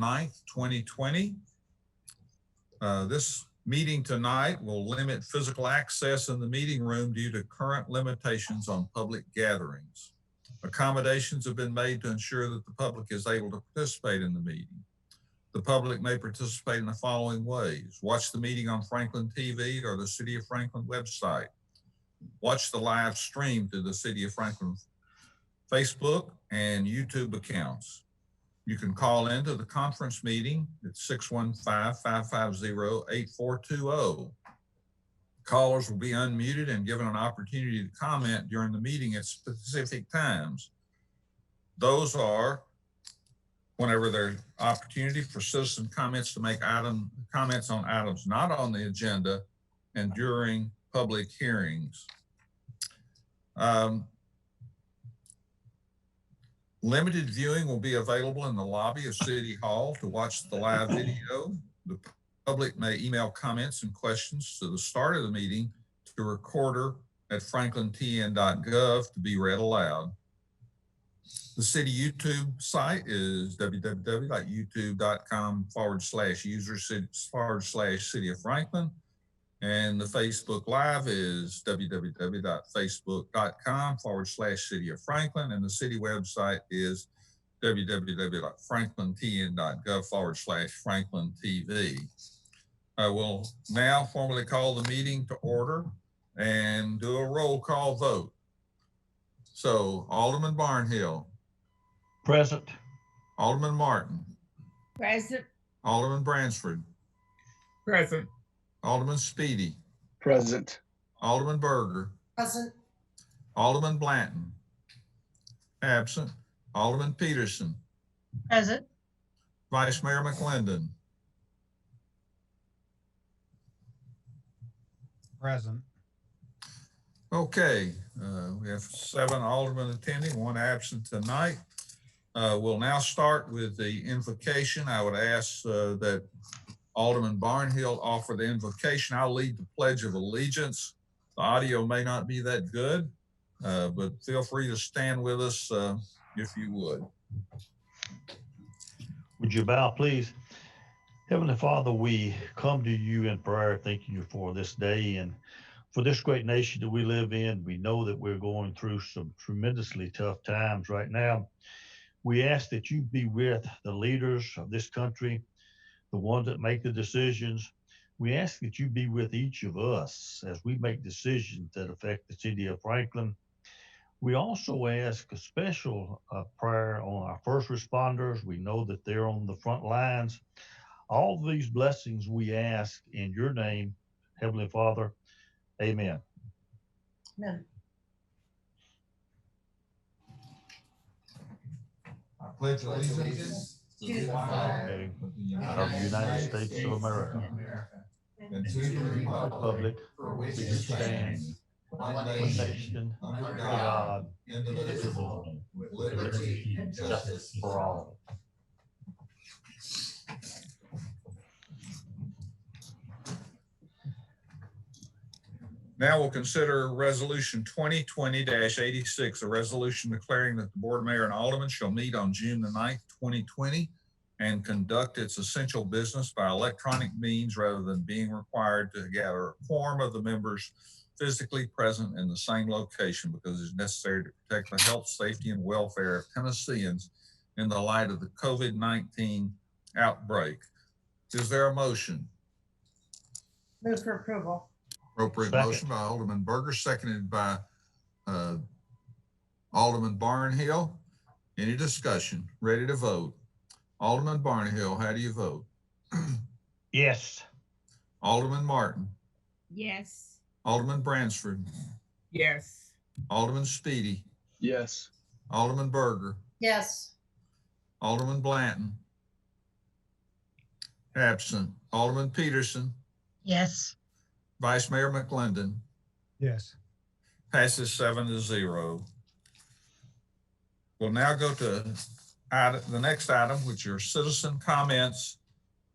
9th, 2020. This meeting tonight will limit physical access in the meeting room due to current limitations on public gatherings. Accommodations have been made to ensure that the public is able to participate in the meeting. The public may participate in the following ways: watch the meeting on Franklin TV or the City of Franklin website. Watch the live stream through the City of Franklin Facebook and YouTube accounts. You can call into the conference meeting at 615-550-8420. Callers will be unmuted and given an opportunity to comment during the meeting at specific times. Those are whenever there's opportunity for citizen comments to make comments on items not on the agenda, and during public hearings. Limited viewing will be available in the lobby of City Hall to watch the live video. The public may email comments and questions to the start of the meeting to recorder at franklintn.gov to be read aloud. The city YouTube site is www.youtube.com/user/City of Franklin. And the Facebook Live is www.facebook.com/City of Franklin. And the city website is www.franklintn.gov/Franklin TV. I will now formally call the meeting to order and do a roll call vote. So Alderman Barnhill. Present. Alderman Martin. Present. Alderman Bransford. Present. Alderman Speedy. Present. Alderman Berger. Present. Alderman Blanton. Absent. Alderman Peterson. Present. Vice Mayor McClendon. Present. Okay, we have 7 aldermen attending, 1 absent tonight. We'll now start with the invocation. I would ask that Alderman Barnhill offer the invocation. I'll lead the Pledge of Allegiance. The audio may not be that good, but feel free to stand with us if you would. Would you bow, please? Heavenly Father, we come to you in prayer, thanking you for this day and for this great nation that we live in. We know that we're going through some tremendously tough times right now. We ask that you be with the leaders of this country, the ones that make the decisions. We ask that you be with each of us as we make decisions that affect the city of Franklin. We also ask a special prayer on our first responders. We know that they're on the front lines. All of these blessings we ask in your name, Heavenly Father. Amen. Amen. I pledge allegiance to the flag of the United States of America and to the republic for which it stands, one nation, under God, indivisible, with liberty and justice for all. Now we'll consider Resolution 2020-86, a resolution declaring that the Board, Mayor, and Aldermen shall meet on June the 9th, 2020, and conduct its essential business by electronic means rather than being required to gather a quorum of the members physically present in the same location, because it's necessary to protect the health, safety, and welfare of Tennesseans in the light of the COVID-19 outbreak. Is there a motion? Move for approval. Appropriate motion by Alderman Berger, seconded by Alderman Barnhill. Any discussion? Ready to vote? Alderman Barnhill, how do you vote? Yes. Alderman Martin. Yes. Alderman Bransford. Yes. Alderman Speedy. Yes. Alderman Berger. Yes. Alderman Blanton. Absent. Alderman Peterson. Yes. Vice Mayor McClendon. Yes. Passes 7-0. We'll now go to the next item, which are citizen comments,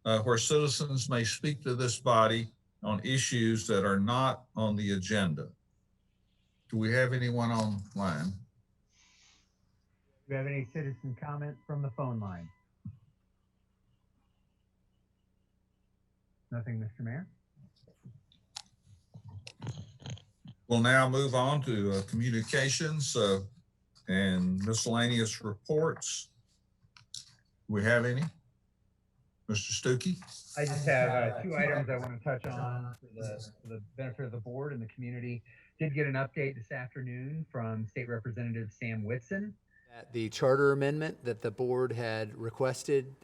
where citizens may speak to this body on issues that are not on the agenda. Do we have anyone online? Do you have any citizen comments from the phone line? Nothing, Mr. Mayor. We'll now move on to communications and miscellaneous reports. We have any? Mr. Stuckey? I just have two items I want to touch on for the benefit of the board and the community. Did get an update this afternoon from State Representative Sam Whitson. The charter amendment that the board had requested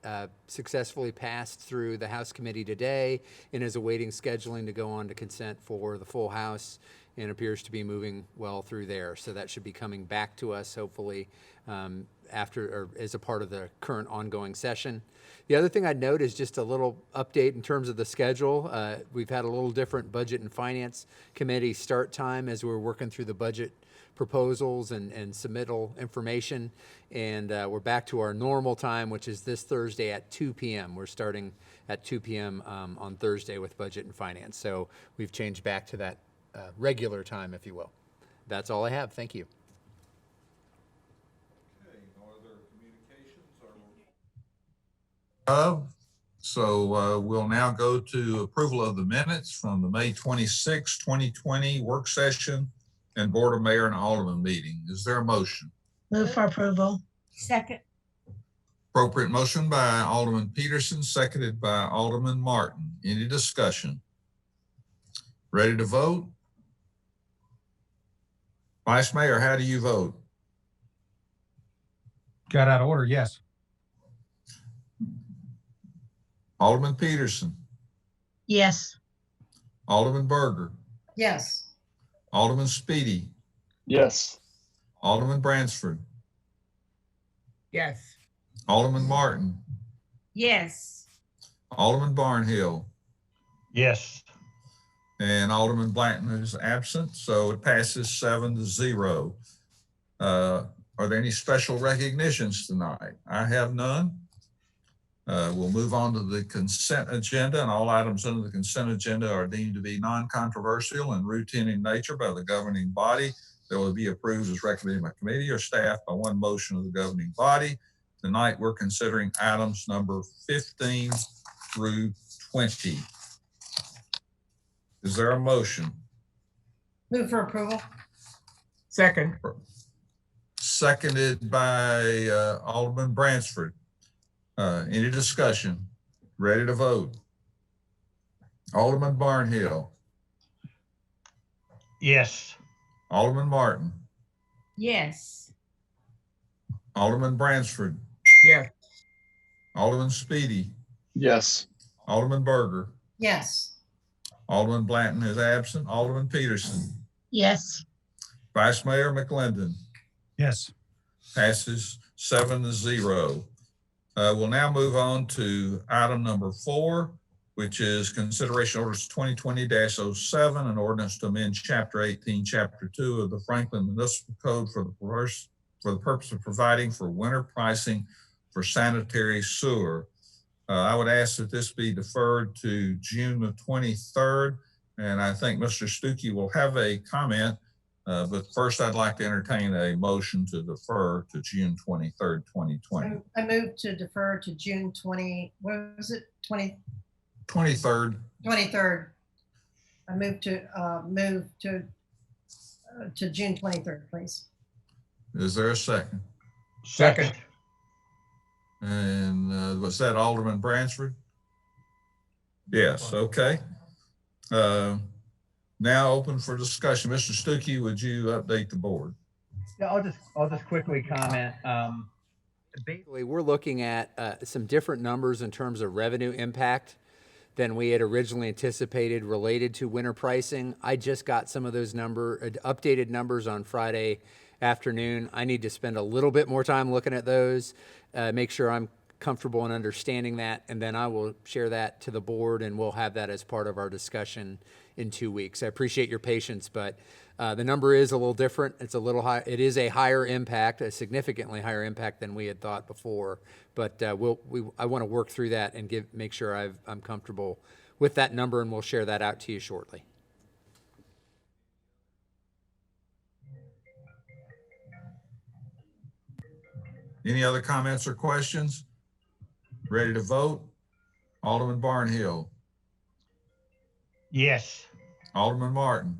successfully passed through the House committee today and is awaiting scheduling to go on to consent for the full House and appears to be moving well through there. So that should be coming back to us hopefully after or as a part of the current ongoing session. The other thing I'd note is just a little update in terms of the schedule. We've had a little different Budget and Finance Committee start time as we're working through the budget proposals and submittal information. And we're back to our normal time, which is this Thursday at 2 p.m. We're starting at 2 p.m. On Thursday with Budget and Finance. So we've changed back to that regular time, if you will. That's all I have. Thank you. Okay, no other communications so we'll now go to approval of the minutes from the May 26, 2020 work session and Board of Mayor and Alderman meeting. Is there a motion? Move for approval. Second. Appropriate motion by Alderman Peterson, seconded by Alderman Martin. Any discussion? Ready to vote? Vice Mayor, how do you vote? Got out of order, yes. Alderman Peterson, Yes. Alderman Berger, Yes. Alderman Speedy, Yes. Alderman Bransford, Yes. Alderman Martin, Yes. Alderman Barnhill, Yes. and Alderman Blanton is absent, so it passes 7-0. Are there any special recognitions tonight? I have none. We'll move on to the consent agenda, and all items under the consent agenda are deemed to be non-controversial and routine in nature by the governing body. They will be approved as recommended by committee or staff by one motion of the governing body. Tonight, we're considering items number 15 through 20. Is there a motion? Move for approval. Second. Seconded by Alderman Bransford. Any discussion? Ready to vote? Alderman Barnhill, Yes. Alderman Martin, Yes. Alderman Bransford, Yes. Alderman Speedy, Yes. Alderman Berger, Yes. Alderman Blanton is absent, Alderman Peterson, Yes. Vice Mayor McClendon, Yes. passes 7-0. We'll now move on to item number 4, which is consideration orders 2020-07, an ordinance to amend Chapter 18, Chapter 2 of the Franklin Municipal Code for the purpose of providing for winter pricing for sanitary sewer. I would ask that this be deferred to June the 23rd, and I think Mr. Stuckey will have a comment. But first, I'd like to entertain a motion to defer to June 23rd, 2020. I move to defer to June 20, what was it, 23rd. 23rd. I move to June 23rd, please. Is there a second? Second. And was that Alderman Bransford? Yes, okay. Now open for discussion. Mr. Stuckey, would you update the board? Yeah, I'll just quickly comment. Basically, we're looking at some different numbers in terms of revenue impact than we had originally anticipated related to winter pricing. I just got some of those updated numbers on Friday afternoon. I need to spend a little bit more time looking at those, make sure I'm comfortable in understanding that, and then I will share that to the board, and we'll have that as part of our discussion in 2 weeks. I appreciate your patience, but the number is a little different. It's a little high. It is a higher impact, a significantly higher impact than we had thought before. But I want to work through that and make sure I'm comfortable with that number, and we'll share that out to you shortly. Any other comments or questions? Ready to vote? Alderman Barnhill, Yes. Alderman Martin,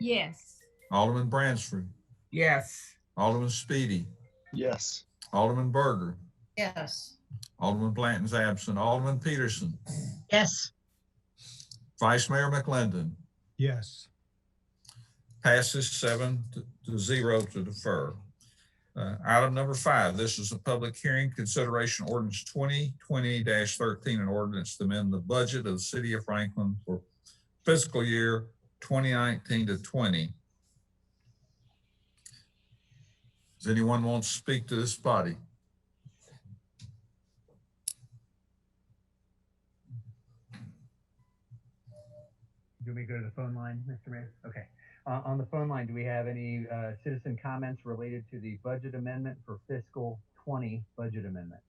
Yes. Alderman Bransford, Yes. Alderman Speedy, Yes. Alderman Berger, Yes. Alderman Blanton's absent, Alderman Peterson, Yes. Vice Mayor McClendon. Yes. Passes 7-0 to defer. Item number 5, this is a public hearing, consideration ordinance 2020-13, an ordinance to amend the budget of the city of Franklin for fiscal year 2019 to 20. Does anyone want to speak to this body? Do we go to the phone line, Mr. Mayor? Okay. On the phone line, do we have any citizen comments related to the budget amendment for fiscal 20 budget amendment?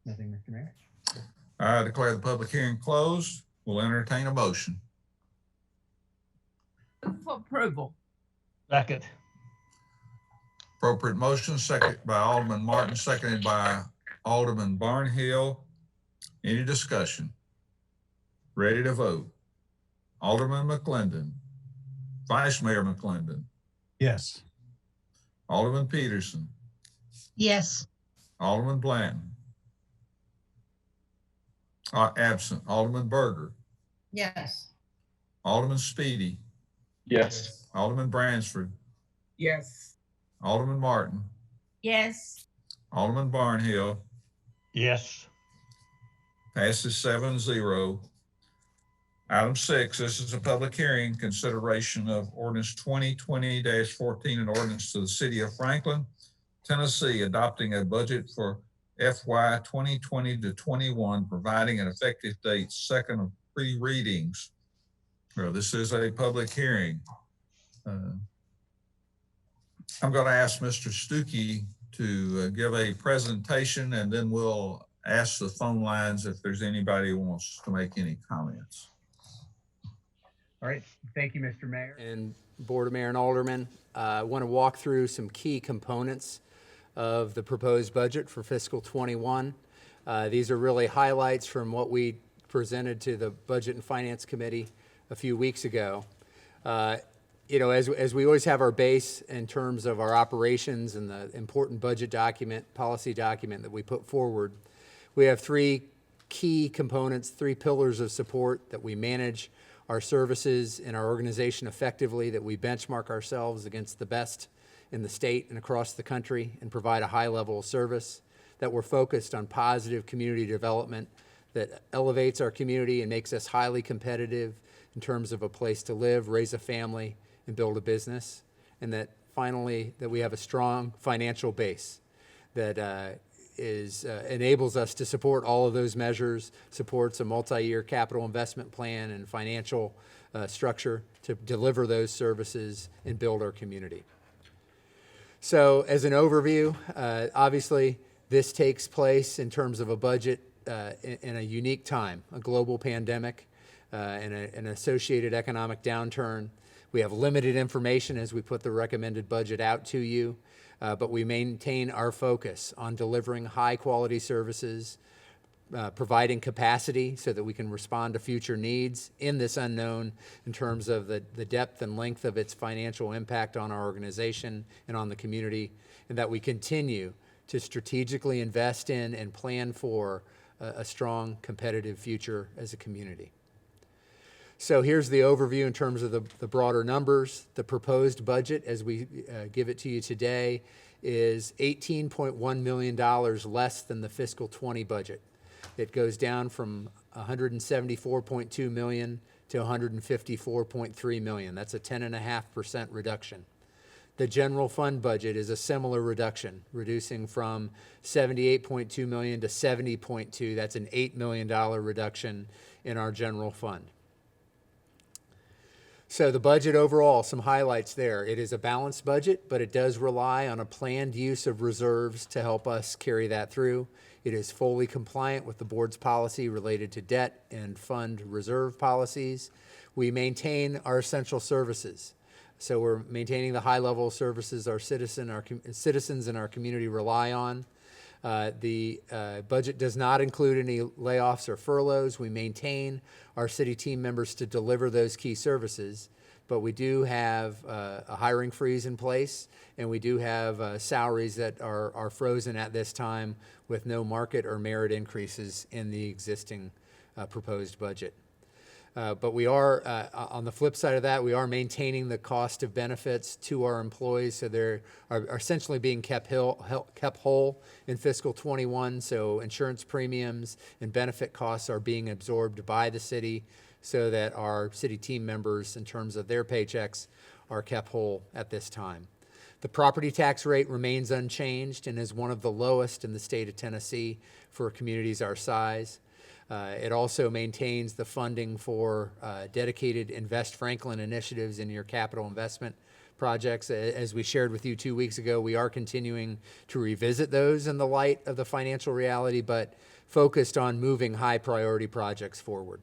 Nothing, Mr. Mayor? I declare the public hearing closed. We'll entertain a motion. Move for approval. Second. Appropriate motion, second by Alderman Martin, seconded by Alderman Barnhill. Any discussion? Ready to vote. Alderman McClendon, Vice Mayor McClendon, Yes. Alderman Peterson, Yes. Alderman Blanton. Absent. Alderman Berger, Yes. Alderman Speedy, Yes. Alderman Bransford, Yes. Alderman Martin, Yes. Alderman Barnhill. Yes. Passes 7-0. Item 6, this is a public hearing, consideration of ordinance 2020-14, an ordinance to the city of Franklin, Tennessee, adopting a budget for FY 2020 to 21, providing an effective date, second of 3 readings. This is a public hearing. I'm going to ask Mr. Stuckey to give a presentation, and then we'll ask the phone lines if there's anybody who wants to make any comments. All right. Thank you, Mr. Mayor. And Board of Mayor and Aldermen, I want to walk through some key components of the proposed budget for fiscal 21. These are really highlights from what we presented to the Budget and Finance Committee a few weeks ago. As we always have our base in terms of our operations and the important budget document, policy document that we put forward, we have 3 key components, 3 pillars of support that we manage our services and our organization effectively, that we benchmark ourselves against the best in the state and across the country and provide a high level of service, that we're focused on positive community development that elevates our community and makes us highly competitive in terms of a place to live, raise a family, and build a business, and that finally that we have a strong financial base that enables us to support all of those measures, supports a multi-year capital investment plan and financial structure to deliver those services and build our community. So as an overview, obviously this takes place in terms of a budget in a unique time, a global pandemic and an associated economic downturn. We have limited information as we put the recommended budget out to you. But we maintain our focus on delivering high-quality services, providing capacity so that we can respond to future needs in this unknown in terms of the depth and length of its financial impact on our organization and on the community, and that we continue to strategically invest in and plan for a strong, competitive future as a community. So here's the overview in terms of the broader numbers. The proposed budget, as we give it to you today, is $18.1 million less than the fiscal 20 budget. It goes down from $174.2 million to $154.3 million. That's a 10.5% reduction. The general fund budget is a similar reduction, reducing from $78.2 million to $70.2. That's an $8 million reduction in our general fund. So the budget overall, some highlights there. It is a balanced budget, but it does rely on a planned use of reserves to help us carry that through. It is fully compliant with the board's policy related to debt and fund reserve policies. We maintain our essential services. So we're maintaining the high level of services our citizens in our community rely on. The budget does not include any layoffs or furloughs. We maintain our city team members to deliver those key services, but we do have a hiring freeze in place, and we do have salaries that are frozen at this time with no market or merit increases in the existing proposed budget. But we are, on the flip side of that, we are maintaining the cost of benefits to our employees, so they are essentially being kept whole in fiscal 21. So insurance premiums and benefit costs are being absorbed by the city, so that our city team members, in terms of their paychecks, are kept whole at this time. The property tax rate remains unchanged and is one of the lowest in the state of Tennessee for communities our size. It also maintains the funding for dedicated Invest Franklin initiatives in your capital investment projects. As we shared with you 2 weeks ago, we are continuing to revisit those in the light of the financial reality, but focused on moving high priority projects forward.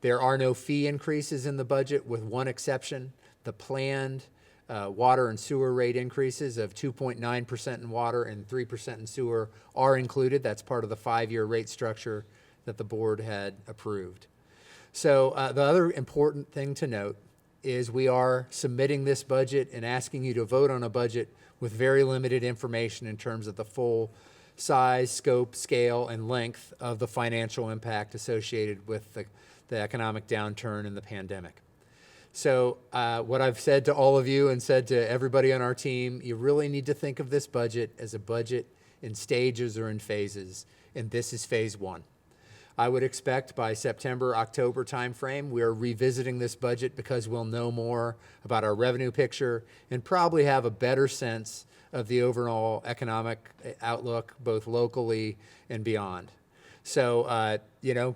There are no fee increases in the budget, with one exception: the planned water and sewer rate increases of 2.9% in water and 3% in sewer are included. That's part of the 5-year rate structure that the board had approved. So the other important thing to note is we are submitting this budget and asking you to vote on a budget with very limited information in terms of the full size, scope, scale, and length of the financial impact associated with the economic downturn and the pandemic. So what I've said to all of you and said to everybody on our team, you really need to think of this budget as a budget in stages or in phases, and this is phase 1. I would expect by September, October timeframe, we're revisiting this budget because we'll know more about our revenue picture and probably have a better sense of the overall economic outlook, both locally and beyond. So,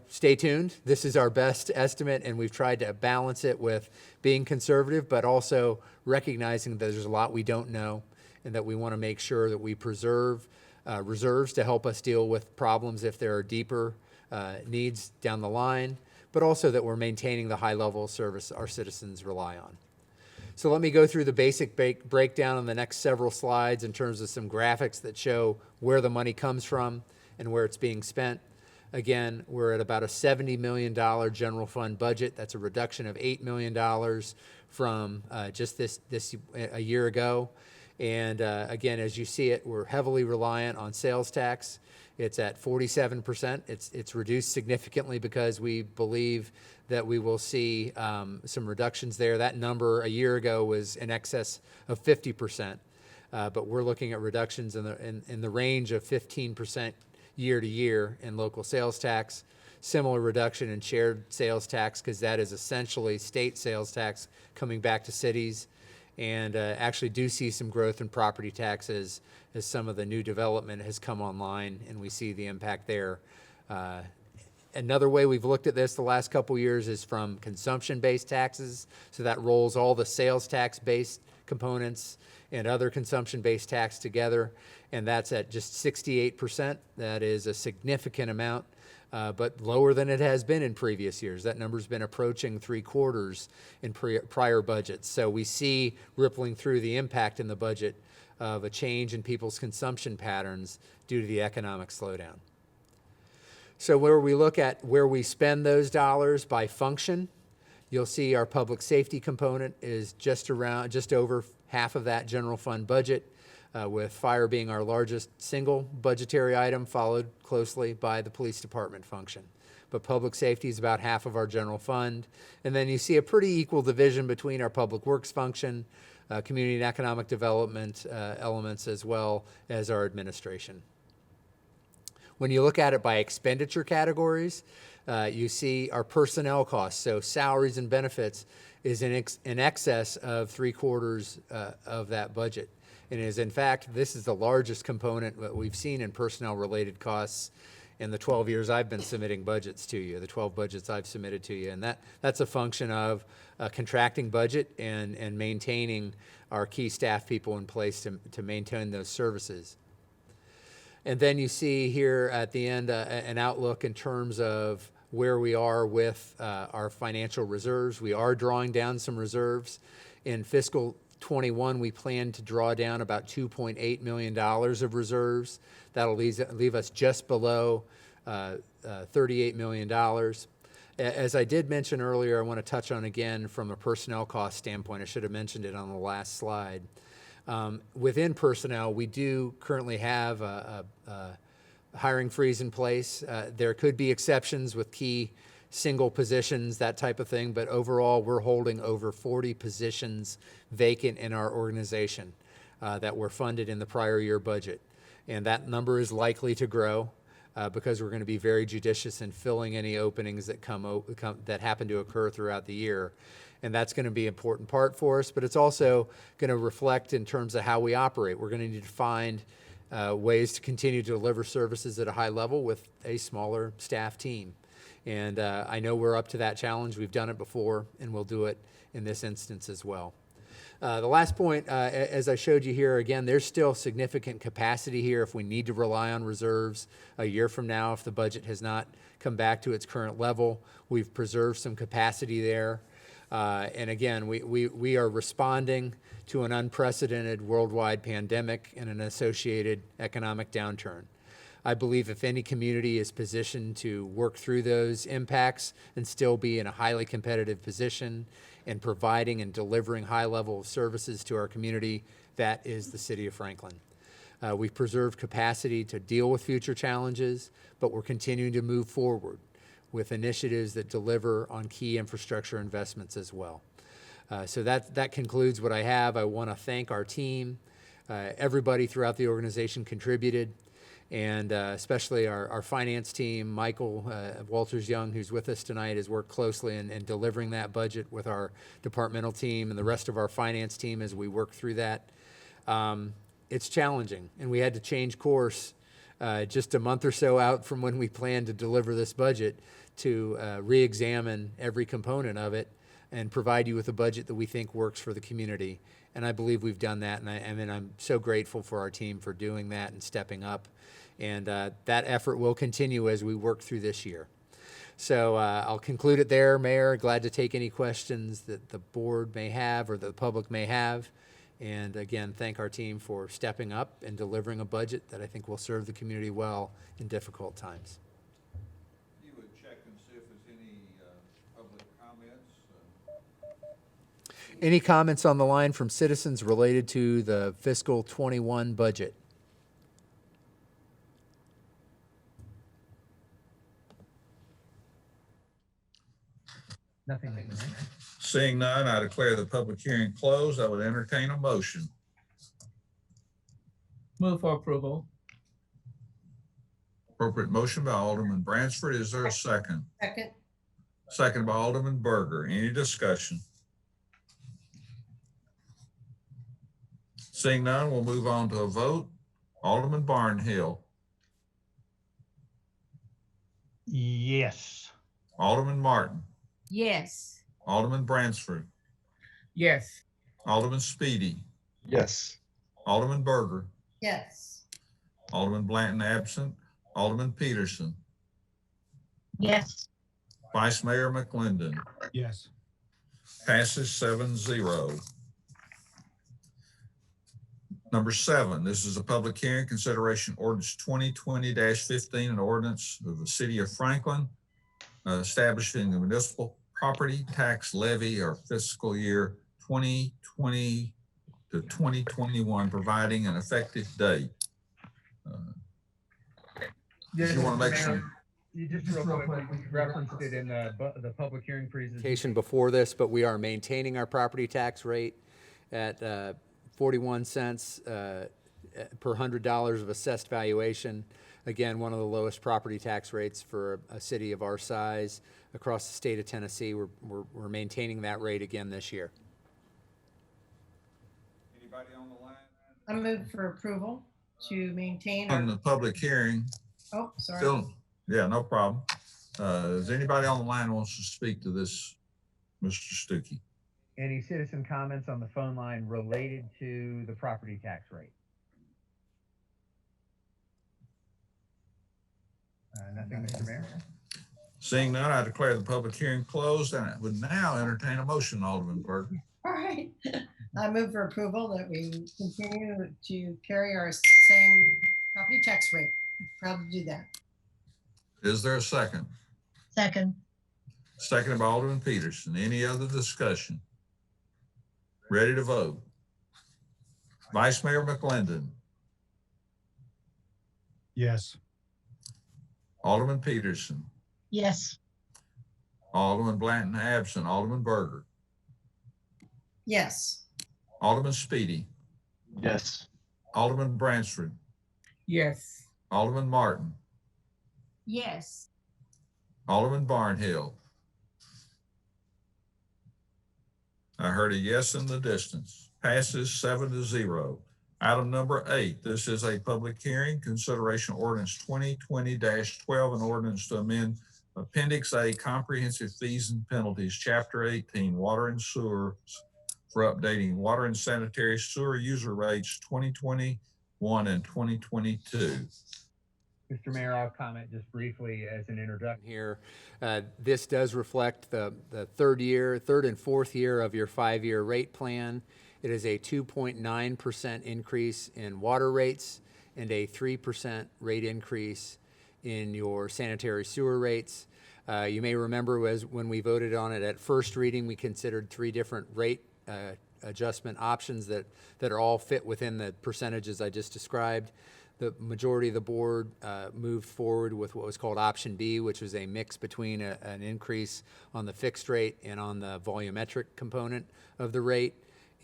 stay tuned. This is our best estimate, and we've tried to balance it with being conservative, but also recognizing that there's a lot we don't know, and that we want to make sure that we preserve reserves to help us deal with problems if there are deeper needs down the line, but also that we're maintaining the high level of service our citizens rely on. So let me go through the basic breakdown on the next several slides in terms of some graphics that show where the money comes from and where it's being spent. Again, we're at about a $70 million general fund budget. That's a reduction of $8 million from just a year ago. And again, as you see it, we're heavily reliant on sales tax. It's at 47%. It's reduced significantly because we believe that we will see some reductions there. That number a year ago was in excess of 50%, but we're looking at reductions in the range of 15% year to year in local sales tax. Similar reduction in shared sales tax, because that is essentially state sales tax coming back to cities. And actually do see some growth in property taxes as some of the new development has come online, and we see the impact there. Another way we've looked at this the last couple years is from consumption-based taxes. So that rolls all the sales tax-based components and other consumption-based tax together, and that's at just 68%. That is a significant amount, but lower than it has been in previous years. That number's been approaching 3/4 in prior budgets. So we see rippling through the impact in the budget of a change in people's consumption patterns due to the economic slowdown. So where we look at where we spend those dollars by function, you'll see our public safety component is just over half of that general fund budget, with fire being our largest single budgetary item, followed closely by the police department function. But public safety is about half of our general fund. And then you see a pretty equal division between our public works function, community and economic development elements, as well as our administration. When you look at it by expenditure categories, you see our personnel costs. So salaries and benefits is in excess of 3/4 of that budget. And is, in fact, this is the largest component that we've seen in personnel-related costs in the 12 years I've been submitting budgets to you, the 12 budgets I've submitted to you. And that's a function of a contracting budget and maintaining our key staff people in place to maintain those services. And then you see here at the end an outlook in terms of where we are with our financial reserves. We are drawing down some reserves. In fiscal 21, we plan to draw down about $2.8 million of reserves. That'll leave us just below $38 million. As I did mention earlier, I want to touch on again from a personnel cost standpoint. I should have mentioned it on the last slide. Within personnel, we do currently have a hiring freeze in place. There could be exceptions with key single positions, that type of thing, but overall, we're holding over 40 positions vacant in our organization that were funded in the prior year budget. And that number is likely to grow because we're going to be very judicious in filling any openings that that happen to occur throughout the year. And that's going to be an important part for us, but it's also going to reflect in terms of how we operate. We're going to need to find ways to continue to deliver services at a high level with a smaller staff team. And I know we're up to that challenge. We've done it before, and we'll do it in this instance as well. The last point, as I showed you here, again, there's still significant capacity here if we need to rely on reserves a year from now if the budget has not come back to its current level. We've preserved some capacity there. And again, we are responding to an unprecedented worldwide pandemic and an associated economic downturn. I believe if any community is positioned to work through those impacts and still be in a highly competitive position and providing and delivering high level of services to our community, that is the city of Franklin. We've preserved capacity to deal with future challenges, but we're continuing to move forward with initiatives that deliver on key infrastructure investments as well. So that concludes what I have. I want to thank our team. Everybody throughout the organization contributed, and especially our finance team. Michael Walters-Young, who's with us tonight, has worked closely in delivering that budget with our departmental team and the rest of our finance team as we work through that. It's challenging, and we had to change course just a month or so out from when we planned to deliver this budget to re-examine every component of it and provide you with a budget that we think works for the community. And I believe we've done that, and I'm so grateful for our team for doing that and stepping up. And that effort will continue as we work through this year. So I'll conclude it there, Mayor. Glad to take any questions that the board may have or the public may have. And again, thank our team for stepping up and delivering a budget that I think will serve the community well in difficult times. You would check and see if there's any public comments. Any comments on the line from citizens related to the fiscal 21 budget? Nothing, Mr. Mayor. Seeing none, I declare the public hearing closed. I would entertain a motion. Move for approval. Appropriate motion by Alderman Bransford. Is there a second? Second. Second by Alderman Berger. Any discussion? Seeing none, we'll move on to a vote. Alderman Barnhill. Yes. Alderman Martin. Yes. Alderman Bransford. Yes. Alderman Speedy. Yes. Alderman Berger. Yes. Alderman Blanton absent. Alderman Peterson. Yes. Vice Mayor McClendon. Yes. Passes 7-0. Number 7, this is a public hearing, consideration ordinance 2020-15, an ordinance of the city of Franklin establishing the municipal property tax levy or fiscal year 2020 to 2021, providing an effective date. Yes, You want to Mr. make Mayor, some, You just real quick, we referenced it in the public hearing presentation. Before this, but we are maintaining our property tax rate at 41 cents per $100 of assessed valuation. Again, one of the lowest property tax rates for a city of our size across the state of Tennessee. We're maintaining that rate again this year. anybody on the line? I move for approval to maintain On our, the public hearing, oh, sorry. still, yeah, no problem. Is anybody on the line who wants to speak to this, Mr. Stuckey? Any citizen comments on the phone line related to the property tax rate? Nothing, Mr. Mayor? Seeing none, I declare the public hearing closed, and I would now entertain a motion, Alderman Berger. All right. I move for approval that we continue to carry our same property tax rate. Proud to do that. Is there a second? Second. Second by Alderman Peterson. Any other discussion? Ready to vote? Vice Mayor McClendon, Yes. Alderman Peterson, Yes. Alderman Blanton absent, Alderman Berger, Yes. Alderman Speedy, Yes. Alderman Bransford, Yes. Alderman Martin, Yes. Alderman Barnhill. I heard a yes in the distance. Passes 7-0. Item number 8, this is a public hearing, consideration ordinance 2020-12, an ordinance to amend Appendix A, Comprehensive Fees and Penalties, Chapter 18, Water and Sewer, for updating water and sanitary sewer user rates 2021 and 2022. Mr. Mayor, I'll comment just briefly as an introduction. Here, this does reflect the third and fourth year of your 5-year rate plan. It is a 2.9% increase in water rates and a 3% rate increase in your sanitary sewer rates. You may remember when we voted on it at first reading, we considered 3 different rate adjustment options that are all fit within the percentages I just described. The majority of the board moved forward with what was called option B, which was a mix between an increase on the fixed rate and on the volumetric component of the rate.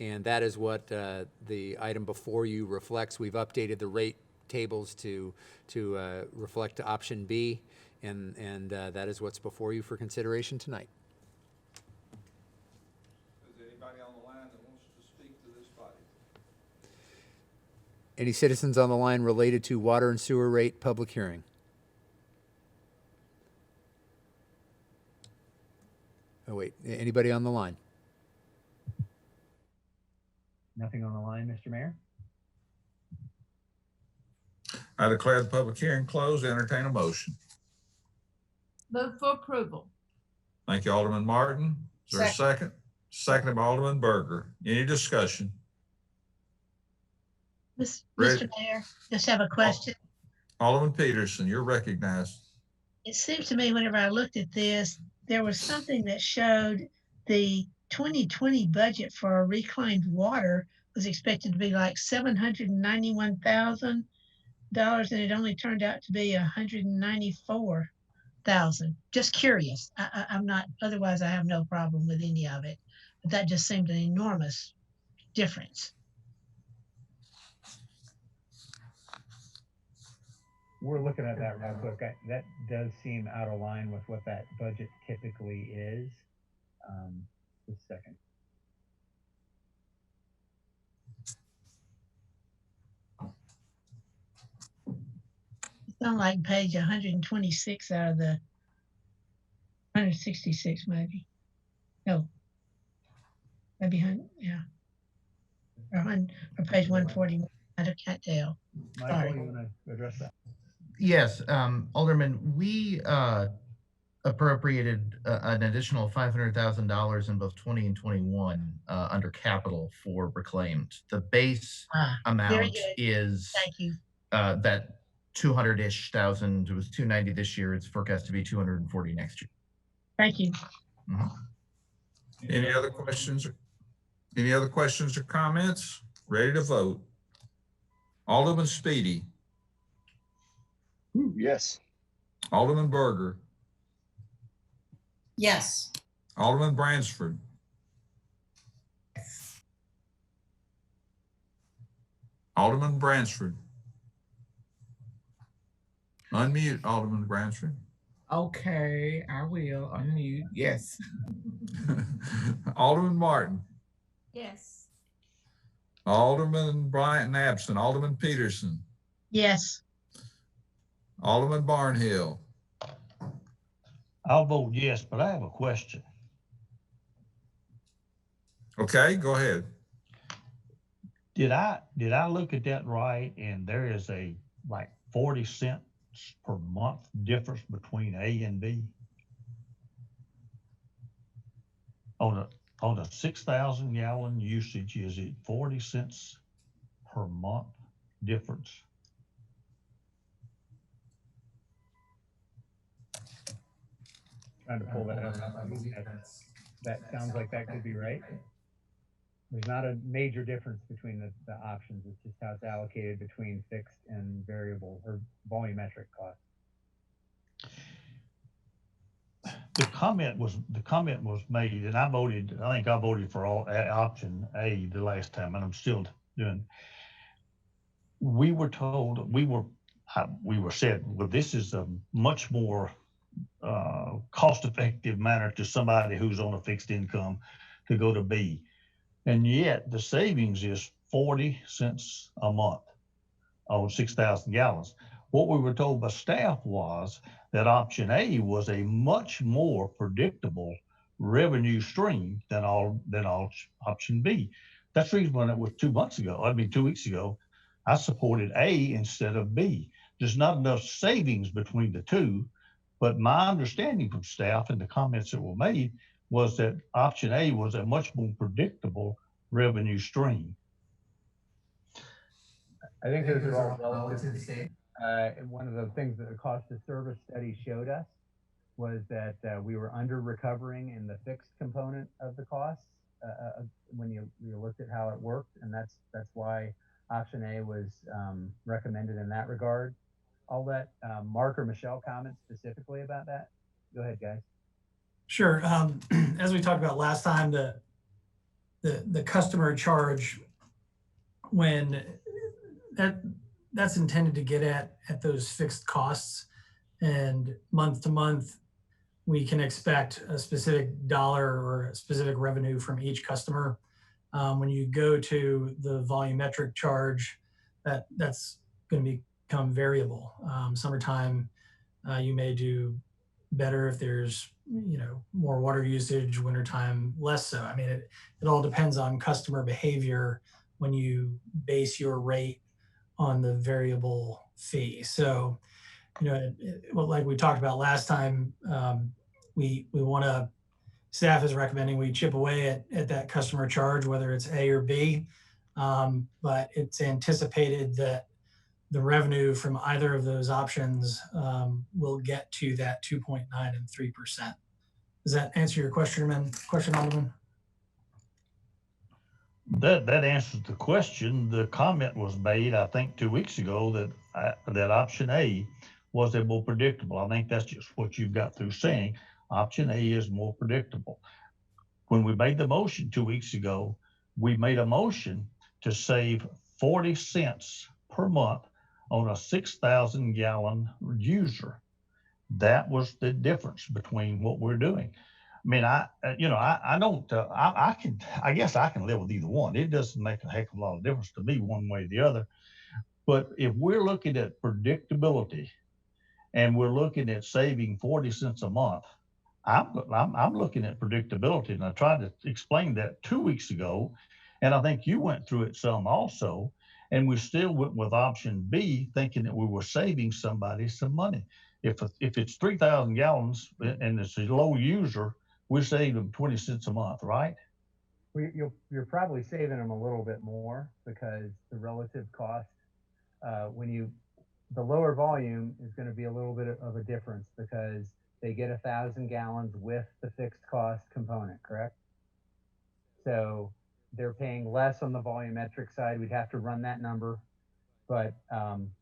And that is what the item before you reflects. We've updated the rate tables to reflect option B, and that is what's before you for consideration tonight. Is there anybody on the line that wants to speak to this body? Any citizens on the line related to water and sewer rate public hearing? Oh, wait, anybody on the line? Nothing on the line, Mr. Mayor? I declare the public hearing closed. Entertain a motion. Move for approval. Thank you, Alderman Martin. Is there a second? Seconded by Alderman Berger. Any discussion? Mr. Ready. Mayor, just have a question. Alderman Peterson, you're recognized. It seems to me whenever I looked at this, there was something that showed the 2020 budget for reclaimed water was expected to be like $791,000, and it only turned out to be $194,000. Just curious. I'm not. Otherwise, I have no problem with any of it, but that just seemed an enormous difference. We're looking at that real quick. That does seem out of line with what that budget typically is. Just a second. It's on like page 126 out of the 166, maybe. No, maybe yeah, or page 141. I can't tell. Michael, Sorry. you want to address that? Yes, Alderman, we appropriated an additional $500,000 in both 20 and 21 under capital for reclaimed. The base Very amount good. is Thank you. that 200-ish thousand. It was 290 this year. It's forecast to be 240 next year. Thank you. Mhm. Any other questions? Any other questions or comments? Ready to vote? Alderman Speedy, Yes. Alderman Berger, Yes. Alderman Bransford, Alderman Bransford. Unmute, Alderman Bransford. Okay, I will unmute. Yes. Alderman Martin, Yes. Alderman Bryant absent, Alderman Peterson, Yes. Alderman Barnhill. I'll vote yes, but I have a question. Okay, go ahead. Did I look at that right? And there is a like 40 cents per month difference between A and B? On on a 6,000 gallon usage, is it 40 cents per month difference? Trying to pull that up. That sounds like that could be right. There's not a major difference between the options. It's just how it's allocated between fixed and variable or volumetric costs. The comment was made, and I think I voted for option A the last time, and I'm still doing. We were told, we were said, well, this is a much more cost-effective manner to somebody who's on a fixed income to go to B. And yet the savings is 40 cents a month on 6,000 gallons. What we were told by staff was that option A was a much more predictable revenue stream than option B. That's the reason when it was 2 weeks ago, I supported A instead of B. There's not enough savings between the two, but my understanding from staff and the comments that were made was that option A was a much more predictable revenue stream. I think those are all relative to the same. And one of the things that the cost of service study showed us was that we were under recovering in the fixed component of the costs when you looked at how it worked, and that's why option A was recommended in that regard. I'll let Mark or Michelle comment specifically about that. Go ahead, guys. Sure. As we talked about last time, the customer charge, when that's intended to get at those fixed costs, and month to month, we can expect a specific dollar or a specific revenue from each customer. When you go to the volumetric charge, that's going to become variable. Summertime, you may do better if there's more water usage, wintertime less so. I mean, it all depends on customer behavior when you base your rate on the variable fee. So, like we talked about last time, we want to, staff is recommending we chip away at that customer charge, whether it's A or B, but it's anticipated that the revenue from either of those options will get to that 2.9 and 3%. Does that answer your question, Alderman? That answers the question. The comment was made, I think, 2 weeks ago that option A was a more predictable. I think that's just what you've got through saying. Option A is more predictable. When we made the motion 2 weeks ago, we made a motion to save 40 cents per month on a 6,000 gallon user. That was the difference between what we're doing. I mean, I guess I can live with either one. It doesn't make a heck of a lot of difference to me one way or the other. But if we're looking at predictability and we're looking at saving 40 cents a month, I'm looking at predictability, and I tried to explain that 2 weeks ago, and I think you went through it some also, and we still went with option B, thinking that we were saving somebody some money. If it's 3,000 gallons and it's a low user, we save them 20 cents a month, right? You're probably saving them a little bit more because the relative cost, the lower volume is going to be a little bit of a difference because they get 1,000 gallons with the fixed cost component, correct? So they're paying less on the volumetric side. We'd have to run that number. But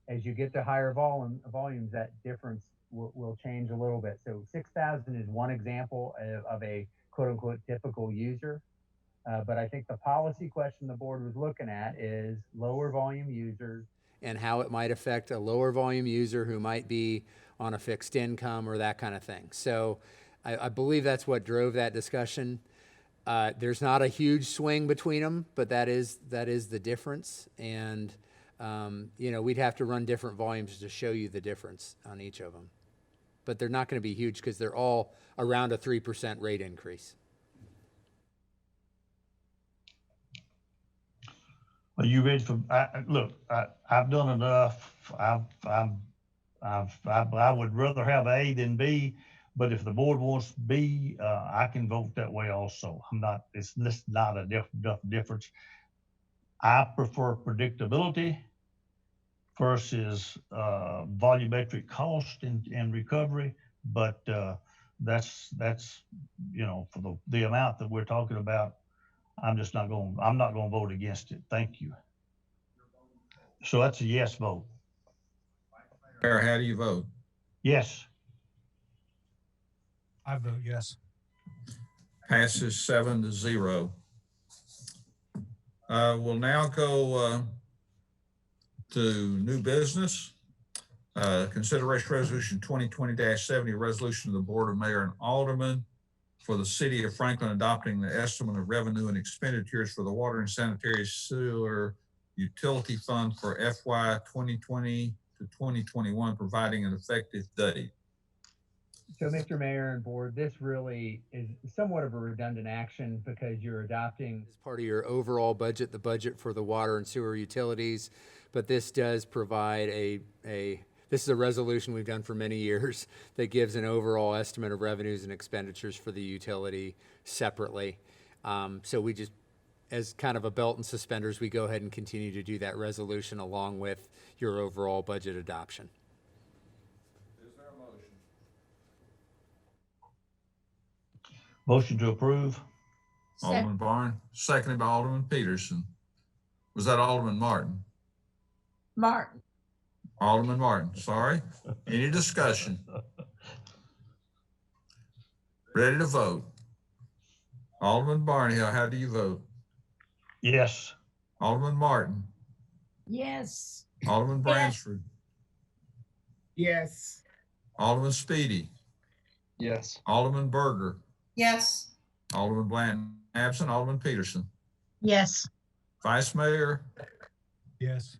as you get to higher volumes, that difference will change a little bit. So 6,000 is one example of a quote unquote typical user. But I think the policy question the board was looking at is lower volume users. And how it might affect a lower volume user who might be on a fixed income or that kind of thing. So I believe that's what drove that discussion. There's not a huge swing between them, but that is the difference. And we'd have to run different volumes to show you the difference on each of them. But they're not going to be huge because they're all around a 3% rate increase. Are you ready for? Look, I've done enough. I would rather have A than B, But if the board wants to be, I can vote that way also. It's just not a difference. I prefer predictability versus volumetric cost and recovery, but that's for the amount that we're talking about, I'm not going to vote against it. Thank you. So that's a yes vote. Mayor, how do you vote? Yes. I vote yes. Passes 7-0. We'll now go to new business. Consideration resolution 2020-70, resolution of the Board of Mayor and Aldermen for the city of Franklin adopting the estimate of revenue and expenditures for the water and sanitary sewer utility fund for FY 2020 to 2021, providing an effective date. So, Mr. Mayor and Board, this really is somewhat of a redundant action because you're adopting As part of your overall budget, the budget for the water and sewer utilities, but this does provide this is a resolution we've done for many years that gives an overall estimate of revenues and expenditures for the utility separately. So we just, as kind of a belt and suspenders, we go ahead and continue to do that resolution along with your overall budget adoption. Is there a motion? Motion to approve. Alderman Barn, seconded by Alderman Peterson. Was that Alderman Martin? Martin. Alderman Martin, sorry. Any discussion? Ready to vote? Alderman Barnhill, how do you vote? Yes. Alderman Martin, Yes. Alderman Bransford, Yes. Alderman Speedy, Yes. Alderman Berger, Yes. Alderman Blanton absent, Alderman Peterson, Yes. Vice Mayor, Yes.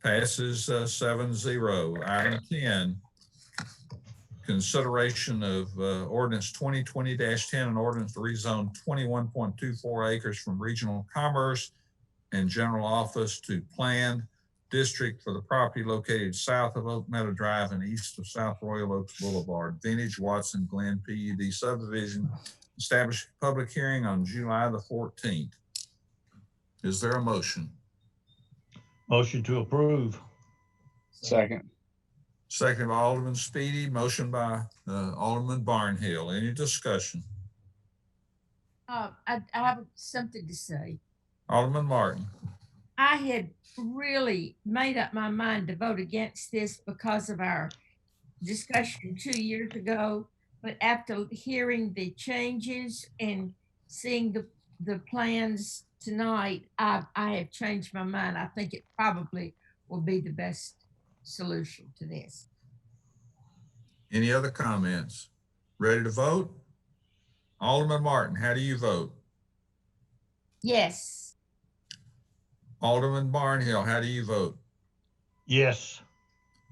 passes 7-0. Item 10, consideration of ordinance 2020-10, an ordinance to rezone 21.24 acres from regional commerce and general office to planned district for the property located south of Oak Meadow Drive and east of South Royal Oaks Boulevard, Vintage Watson Glen PUD subdivision. Established public hearing on July the 14th. Is there a motion? Motion to approve. Second. Second by Alderman Speedy, motion by Alderman Barnhill. Any discussion? I have something to say. Alderman Martin. I had really made up my mind to vote against this because of our discussion 2 years ago. But after hearing the changes and seeing the plans tonight, I have changed my mind. I think it probably will be the best solution to this. Any other comments? Ready to vote? Alderman Martin, how do you vote? Yes. Alderman Barnhill, how do you vote? Yes.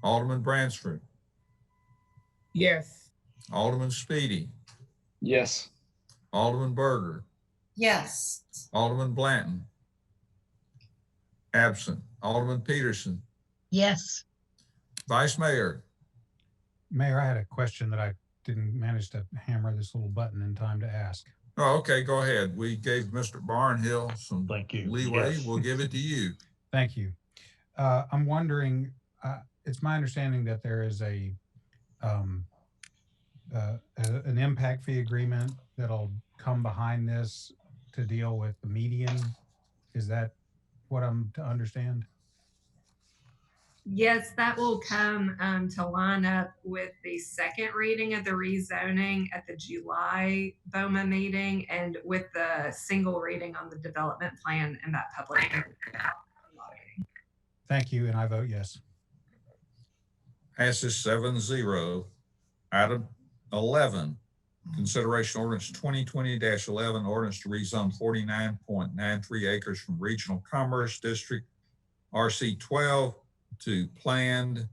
Alderman Bransford, Yes. Alderman Speedy, Yes. Alderman Berger, Yes. Alderman Blanton, absent, Alderman Peterson, Yes. Vice Mayor. Mayor, I had a question that I didn't manage to hammer this little button in time to ask. Oh, okay, go ahead. We gave Mr. Barnhill some Thank you. leeway. Yes. We'll give it to you. Thank you. I'm wondering, it's my understanding that there is an impact fee agreement that'll come behind this to deal with the median. Is that what I'm to understand? Yes, that will come to line up with the second reading of the rezoning at the July BOMA meeting and with the single reading on the development plan and that public hearing. Thank you, and I vote yes. Passes 7-0. Item 11, consideration ordinance 2020-11, ordinance to rezone 49.93 acres from regional commerce district RC 12 to planned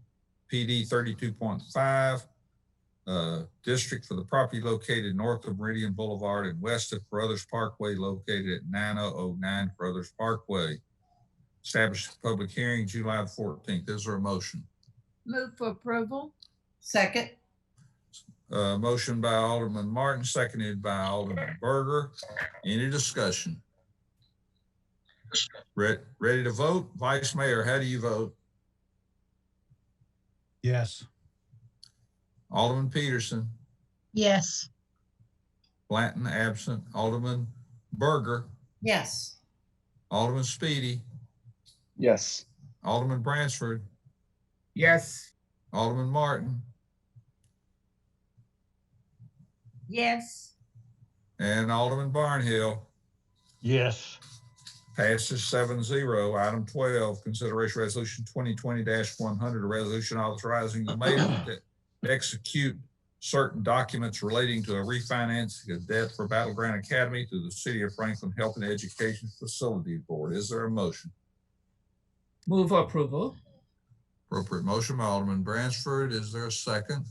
PD 32.5 district for the property located north of Meridian Boulevard and west of Carruthers Parkway, located at 9009 Carruthers Parkway. Established public hearing July the 14th. Is there a motion? Move for approval. Second. Motion by Alderman Martin, seconded by Alderman Berger. Any discussion? Ready to vote? Vice Mayor, how do you vote? Yes. Alderman Peterson, Yes. Blanton absent. Alderman Berger, Yes. Alderman Speedy, Yes. Alderman Bransford, Yes. Alderman Martin, Yes. and Alderman Barnhill. Yes. Passes 7-0. Item 12, consideration resolution 2020-100, a resolution authorizing the mayor to execute certain documents relating to a refinancing of debt for Battle Ground Academy to the City of Franklin Health and Education Facilities Board. Is there a motion? Move for approval. Appropriate motion by Alderman Bransford. Is there a second?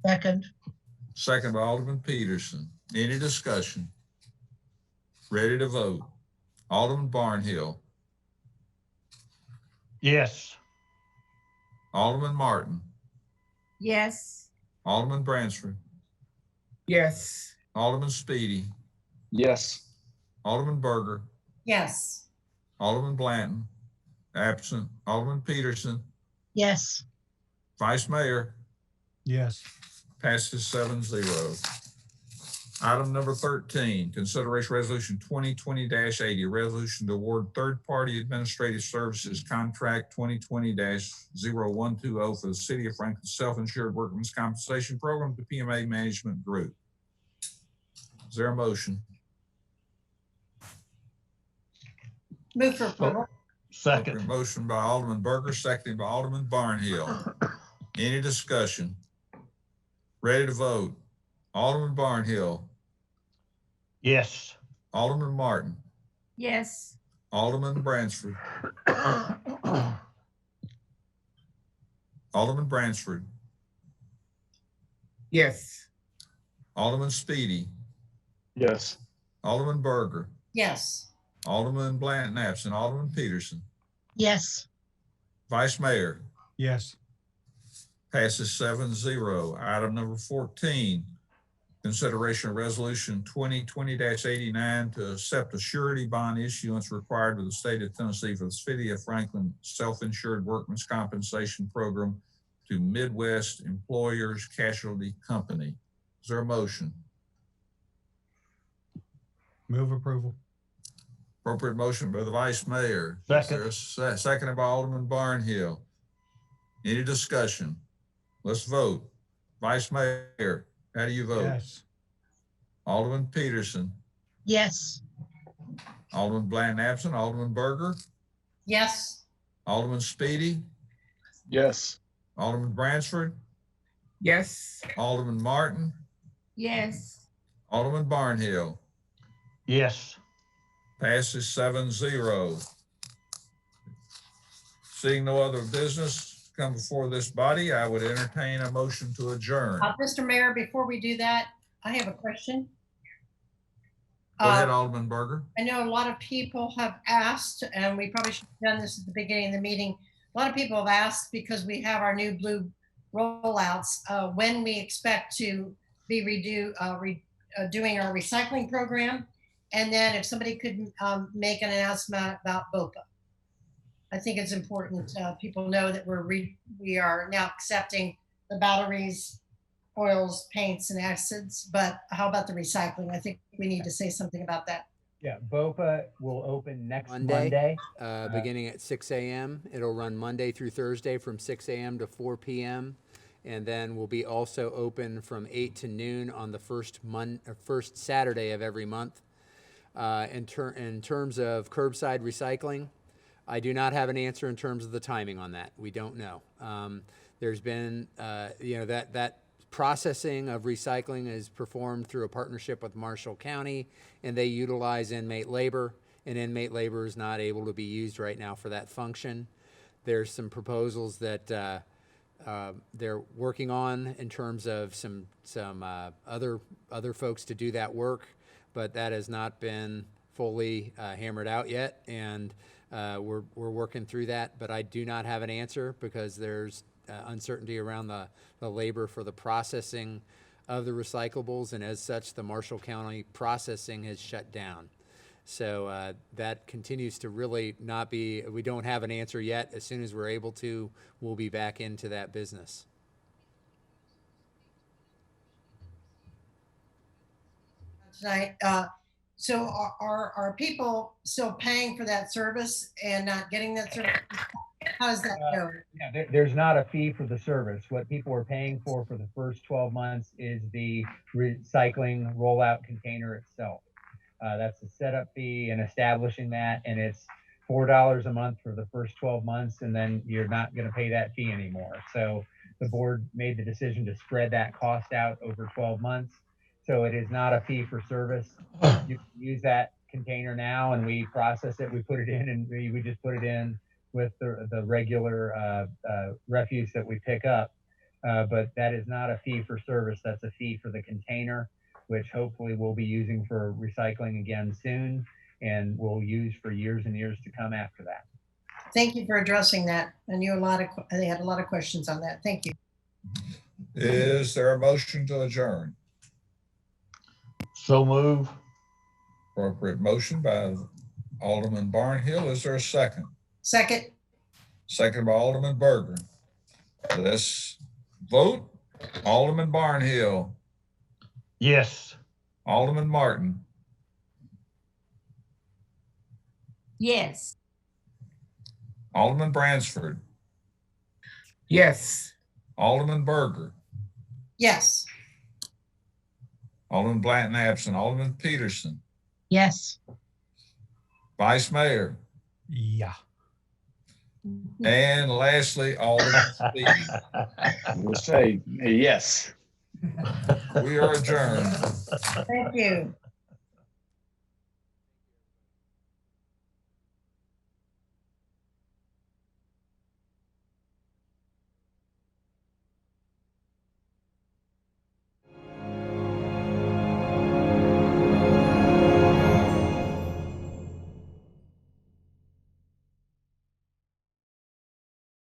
Second. Second by Alderman Peterson. Any discussion? Ready to vote? Alderman Barnhill, Yes. Alderman Martin, Yes. Alderman Bransford, Yes. Alderman Speedy, Yes. Alderman Berger, Yes. Alderman Blanton, absent. Alderman Peterson, Yes. Vice Mayor, Yes. passes 7-0. Item number 13, consideration resolution 2020-80, a resolution to award third-party administrative services contract 2020-0120 for the City of Franklin Self-Insured Workmen's Compensation Program to PMA Management Group. Is there a motion? Move for approval. Second. Motion by Alderman Berger, seconded by Alderman Barnhill. Any discussion? Ready to vote? Alderman Barnhill, Yes. Alderman Martin, Yes. Alderman Bransford, Alderman Bransford, Yes. Alderman Speedy, Yes. Alderman Berger, Yes. Alderman Blanton absent, Alderman Peterson, Yes. Vice Mayor, Yes. passes 7-0. Item number 14, consideration of resolution 2020-89 to accept a surety bond issuance required by the state of Tennessee for the City of Franklin Self-Insured Workmen's Compensation Program to Midwest Employers Casualty Company. Is there a motion? Move approval. Appropriate motion by the Vice Mayor. Second. Is there a seconded by Alderman Barnhill. Any discussion? Let's vote. Vice Mayor, how do you vote? Yes. Alderman Peterson, Yes. Alderman Blanton absent, Alderman Berger, Yes. Alderman Speedy, Yes. Alderman Bransford, Yes. Alderman Martin, Yes. Alderman Barnhill. Yes. Passes 7-0. Seeing no other business come before this body, I would entertain a motion to adjourn. Mr. Mayor, before we do that, I have a question. Go ahead, Alderman Berger. I know a lot of people have asked, and we probably should have done this at the beginning of the meeting. A lot of people have asked, because we have our new blue rollouts, when we expect to be doing our recycling program. And then if somebody could make an announcement about BOPA. I think it's important people know that we are now accepting the batteries, oils, paints, and acids. But how about the recycling? I think we need to say something about that. Yeah, BOPA will open next Monday. Monday. Beginning at 6 a.m. It'll run Monday through Thursday from 6 a.m. to 4 p.m. And then we'll be also open from 8 to noon on the first Saturday of every month. In terms of curbside recycling, I do not have an answer in terms of the timing on that. We don't know. There's been, that processing of recycling is performed through a partnership with Marshall County, and they utilize inmate labor, and inmate labor is not able to be used right now for that function. There's some proposals that they're working on in terms of some other folks to do that work, but that has not been fully hammered out yet. And We're working through that, but I do not have an answer because there's uncertainty around the labor for the processing of the recyclables, and as such, the Marshall County processing has shut down. So that continues to really not be, we don't have an answer yet. As soon as we're able to, we'll be back into that business. Tonight, so are people still paying for that service and not getting that service? How does that go? Yeah, there's not a fee for the service. What people are paying for the first 12 months is the recycling rollout container itself. That's a setup fee and establishing that, and it's $4 a month for the first 12 months, and then you're not going to pay that fee anymore. So the board made the decision to spread that cost out over 12 months. So it is not a fee for service. You can use that container now, and we process it. We put it in, and we just put it in with the regular refuse that we pick up. But that is not a fee for service. That's a fee for the container, which hopefully we'll be using for recycling again soon, and we'll use for years and years to come after that. Thank you for addressing that. I knew they had a lot of questions on that. Thank you. Is there a motion to adjourn? So move. Appropriate motion by Alderman Barnhill. Is there a second? Second. Second by Alderman Berger. Let's vote. Alderman Barnhill. Yes. Alderman Martin. Yes. Alderman Bransford. Yes. Alderman Berger. Yes. Alderman Blanton absent. Alderman Peterson. Yes. Vice Mayor. Yeah. And lastly, Alderman Speed. We'll say yes. We are adjourned. Thank you.